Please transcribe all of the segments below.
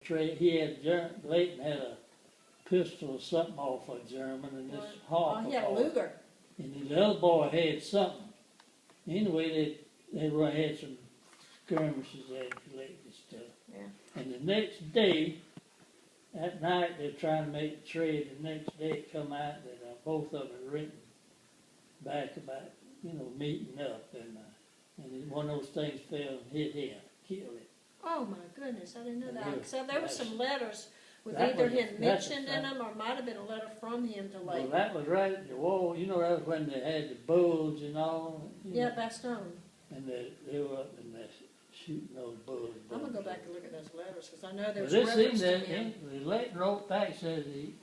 he had, Leighton had a pistol or something off a German, and this Oh, Harper he had a boy, Luger. and the other boy had something. Anyway, they had some skirmishes there in Leighton and stuff. Yeah. And the next day, at night, they're trying to make the trade. The next day, it come out that both of them had written back about, meeting up, and one of those things fell and hit him, killed him. Oh my goodness, I didn't know that. Yeah, So there were some letters with that either was- him that's mentioned in them, or it might have been a letter from him to Well, Leighton. that was right at the wall. That was when they had the bulls and all. Yeah, Bastogne. And they were up in there shooting those bulls. I'm gonna go back and look at those letters, because I know But there's this reference thing to that him. the Leighton wrote back says he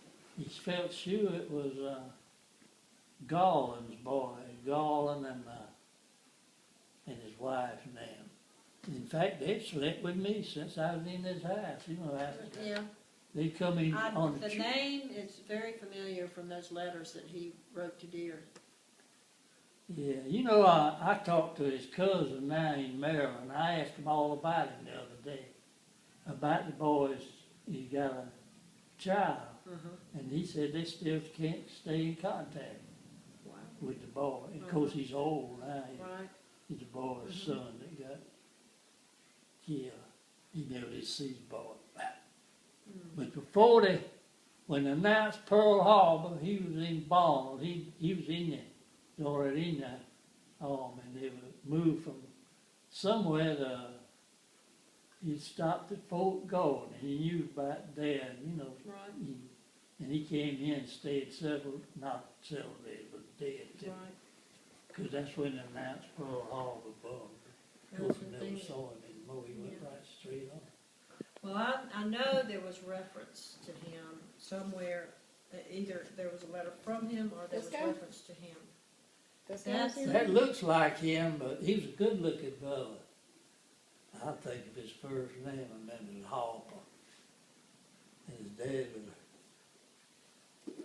felt sure it was Garland's boy, Garland and his wife's name. In fact, they've slept with me since I was in this house. After Yeah. they come in on The name is very familiar from those letters that he wrote to Deere. Yeah, I talked to his cousin now in Maryland. I asked him all about him the other day, about the boys. He got a child, and he said they still can't stay in contact Wow. with the boy. Of course, he's old now. Right. He's the boy's son that got killed. He never did see his boy. But before when they announced Pearl Harbor, he was in Bond. He was in there. Already in that and they were moved from somewhere he stopped at Fort Gordon, and he knew about there, Right. and he came in and stayed not several days, but a day or two, Right. because that's when they announced Pearl Harbor bomb. Of course, we never saw him anymore. He went right straight on. Well, I know there was reference to him somewhere. Either there was a letter from him, or there This was guy? reference to him. That's That looks like him, but he was a good-looking fellow. I think of his first name, I remember Harper. And his dad was,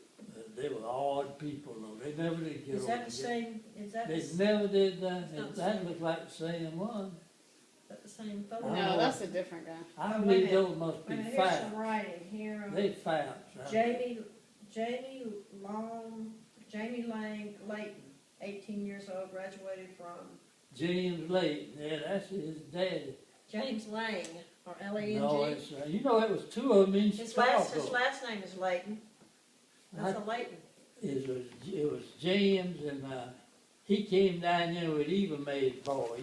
they were odd people, though. They never did get Is over that the same? Is that They the, never did that. It's not the That same. looked like the same one. that the same photo? No, that's a different guy. I Oh, wait a believe minute. those must be Wait a minute, here's some facts. writing here. They facts. Jamie Layton, 18 years old, graduated from James Layton, yeah, that's his daddy. James Lang, or L-A-N-G. No, it's, it was two of them in His Chicago. last name is Layton. That's a Layton. It was James, and he came down there with Eva Mae's boy.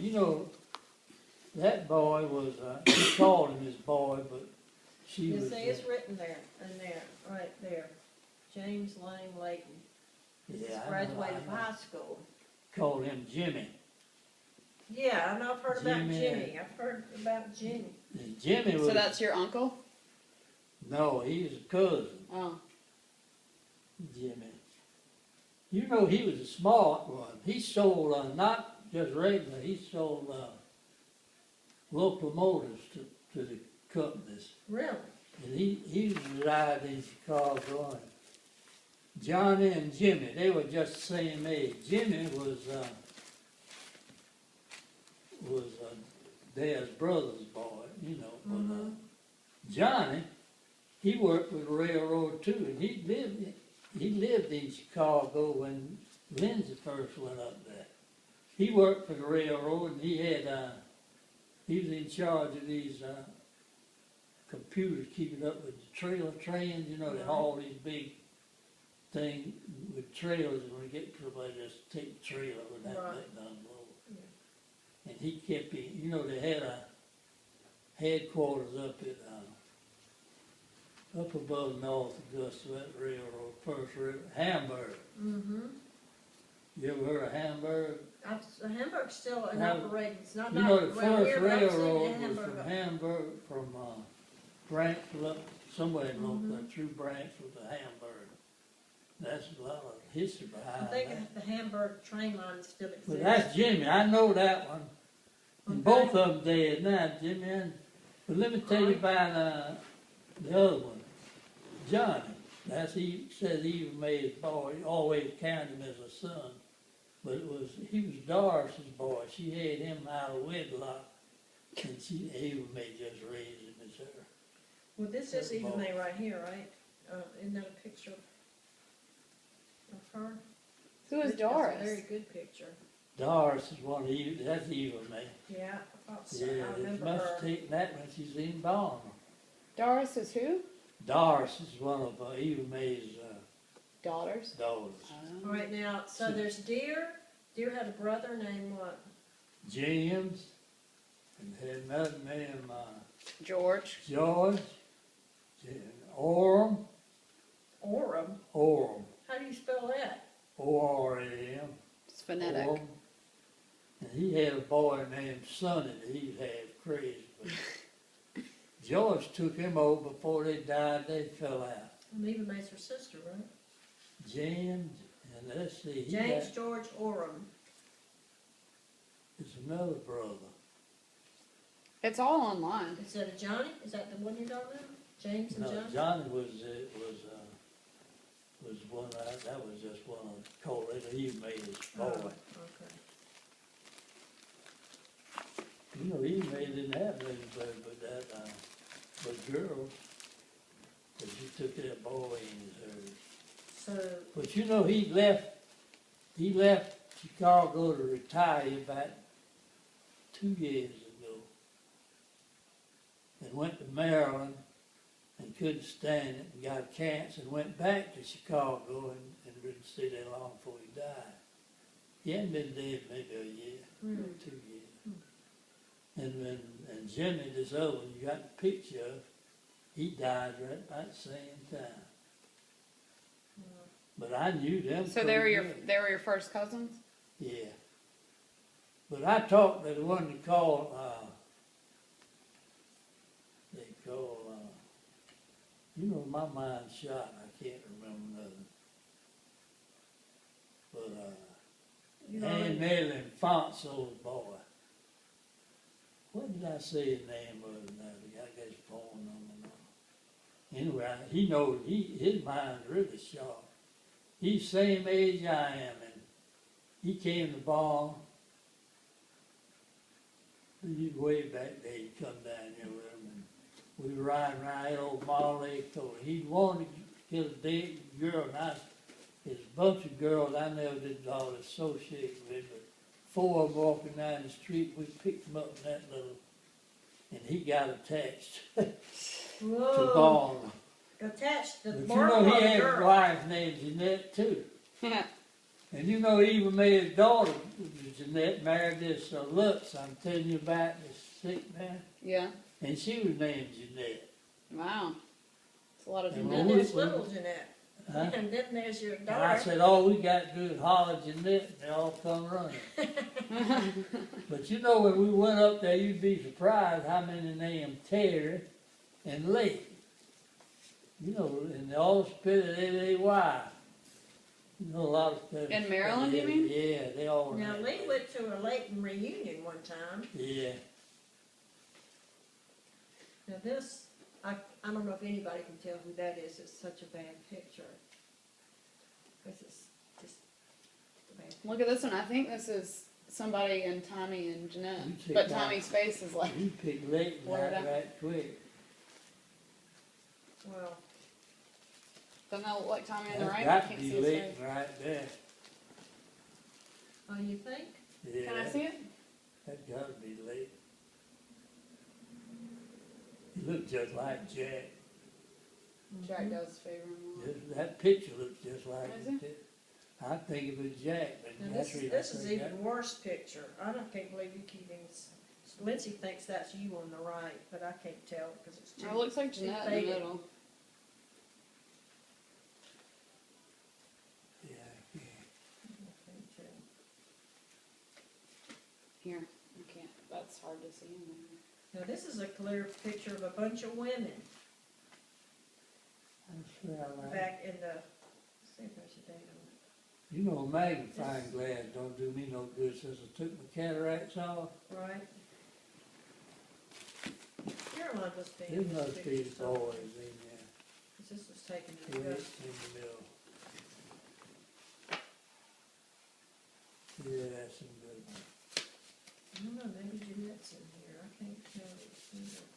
That boy was, he called him his boy, but she You was, see, it's written there, right there. James Lang Layton. He's yeah, graduated I from know. high school. Called him Jimmy. Yeah, I know, I've heard about Jimmy. Jimmy. I've heard about Jimmy. And Jimmy was, So that's your uncle? no, he was a cousin, Oh. Jimmy. He was a smart one. He sold, not just regular, he sold locomotives to the companies. Really? And he resided in Chicago. And Johnny and Jimmy, they were just the same age. Jimmy was Dad's brother's boy, But Johnny, he worked with the railroad too, and he lived in Chicago when Lindsay first went up there. He worked for the railroad, and he was in charge of these computers, keeping up with the trailer trains. They haul these big things with trailers, and when they get to somebody, just take the trailer with that Right. thing unload. And he kept it. They had a headquarters up above North Augusta, that railroad, First River, Hamburg. Mm-hmm. You ever heard of Hamburg? Hamburg's still in Now, operation. It's not The around first here, but I've seen railroad was Hamburg. from Hamburg, from Branchville up somewhere in North, through Branchville to Hamburg. That's a lot of history behind I think that. the Hamburg train line still exists. But that's Jimmy. I know that one. And Okay. both of them dead now, Jimmy. But let me tell you about the other one, Johnny. He says he made his boy. He always counted him as a son. But he was Doris's boy. She had him out of wedlock, and Ava Mae just raised him as her. Well, this is Eva Mae right here, right? Isn't that a picture of her? Who is That's a Doris? very good picture. Doris is one of Eva, that's Eva Mae. Yeah, I thought so. Yeah, I they remember must her. have taken that when she's in Bonn. Doris is who? Doris is one of Eva Mae's Daughters. daughters. All right, now, so there's Deer. Deer had a brother named what? James, and had another name, George. George, Orem, Orem. Orem, How do you spell that? O-R-A-M. It's phonetic. Orem. And he had a boy named Sonny that he was half crazy. But George took him over before they died, they fell out. And Eva Mae's her sister, right? James, and let's see, he James got, George Orem. it's another brother. It's all online. Is that a Johnny? Is that the one you're talking about? James and No, Johnny? Johnny was one, that was just one of Cole, he made his Oh, boy. okay. You know, he made didn't have anybody but that, but girls. But she took that boy in hers. So, But you know, he left Chicago to retire about 2 years ago. And went to Maryland and couldn't stand it and got cancer and went back to Chicago and didn't stay there long before he died. He hadn't been dead maybe a year, really? 2 years. And Jimmy, this other one you got the picture of, he died right about the same time. But I knew them. So they were pretty good. your first cousins? Yeah. But I talked to the one they call, you know, my mind's shot, I can't remember nothing. But, You know, Ann Nellie Fonso's boy. What did I say his name was now? I got his phone number now. Anyway, he knows, his mind's really sharp. He's same age I am, and he came to Bonn. He's way back there, he'd come down here with him, and we were riding around that old Marley Court. He wanted to get a date girl, and there's a bunch of girls I never did all associate with, but 4 of them walking down the street, we picked them up in that little, and he got attached to whoa, Bonn. attached to the But you bar know, he had a girl. wife named Jeanette too. Yeah. And you know, Eva Mae's daughter, Jeanette, married this Lutz I'm telling you about, this sick man. Yeah. And she was named Jeanette. Wow. It's a lot of And And Jeanette. then there's little Jeanette. Huh? And then there's your And I daughter. said, all we got to do is holler Jeanette, and they all come running. But you know, when we went up there, you'd be surprised how many named Terry and Lee. You know, and they all spelled it L-A-Y. You know, a lot of spellers. In Maryland, you mean? Yeah, they all. Now, named Lee it. went to a Layton reunion one time. Yeah. Now this, I don't know if anybody can tell who that is. It's such a bad picture. This is just a bad. Look at this one. I think this is somebody in Tommie and Jeanette. You check But that. Tommie's face is like, You pick Leighton Blurred out out. right quick. Well, doesn't that look like Tommie on the That's right? I got to can't be see his Leighton face. right there. oh, you think? Yeah. Can I see it? That got to be Leighton. He looked just like Jack. Jack does favor him a lot. That picture looks just like Is him. I think it was Jack, but Now that's this, really. this is even worse picture. Can't believe you keep even, Lindsay thinks that's you on the right, but I can't tell because it's too. Oh, it looks like Jeanette in the faded. middle. Yeah, I can't tell. Here, I can't. That's hard to see in there. Now this is a clear picture of a bunch of women I swear I like it. back in the, let's see if there's a date on You know, a magnifying glass don't do me no good since I took my cataracts off. it, right? Caroline must be in There this must be picture somewhere, boys in there. 'cause this was taken in Yeah, the it's in the middle. Yeah, that's some good one. I don't know, maybe Jeanette's in here, I can't tell.